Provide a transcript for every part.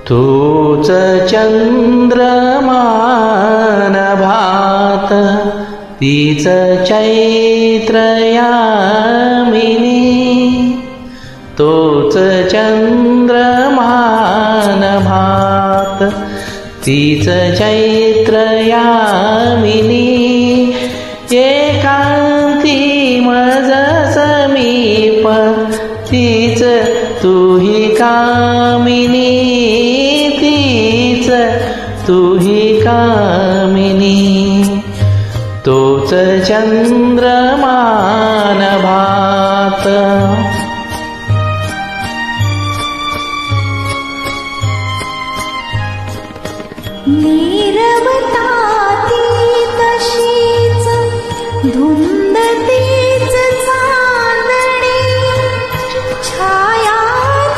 तूच चंद्रमान भात तीच चैत्र यामिनी, तोच चंद्रमान भात तीच चैत्र यामिनी, एकांती मज समीप तीच तुही कामिनी, तीच तुही कामिनी, तोच चंद्रमान भात। नीरवता ती तशीच धुंद तीच चांदणे, छाया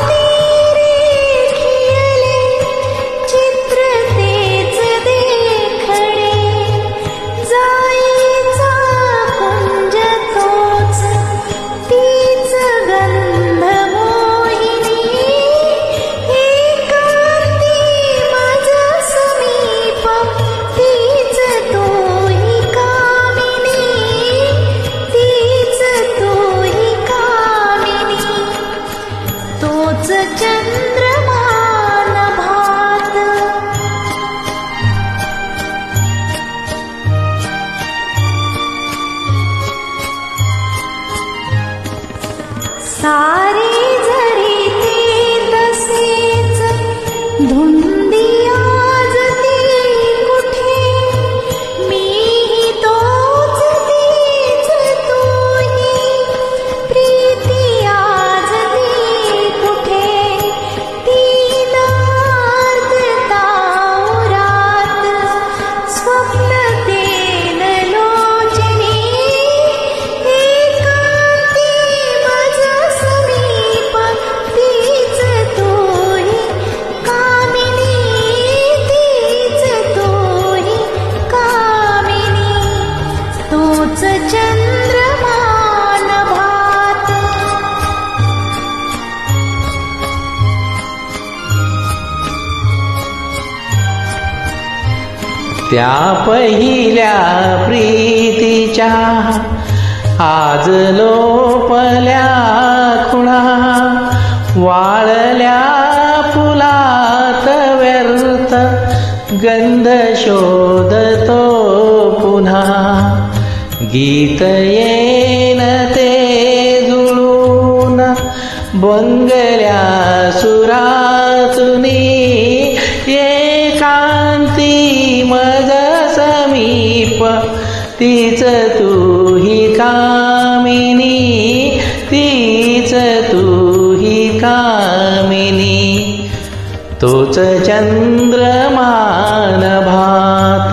ती रेखिले चित्र तेच देखणे, जाईचा कुंज तोच तीच गंध मोहिनी, एकांती मज समीप तीच तोही कामिनी, तीच तोही कामिनी, तोच चंद्रमान भात। सारे जरी ते तसेच धुंदी आज ती कुठे, मीही तोच तीच तूही, प्रीती आज ती कुठे, तीन आर्द्रता उरात स्वप्न तेन लोचनी, एकांती मज समीप तीच तोही कामिनी, तीच तोही कामिनी, तोच चंद्रमान भात। त्या पहिल्या प्रीतीच्या आज लोपल्या खुणा, वाळल्या फुलात व्यर्थ गंध शोधतो पुन्हा, गीत येन ते जुळून बंगल्या सुरातुनी, एकांती मज समीप तीच तुही कामिनी, तीच तुही कामिनी, तोच चंद्रमान भात।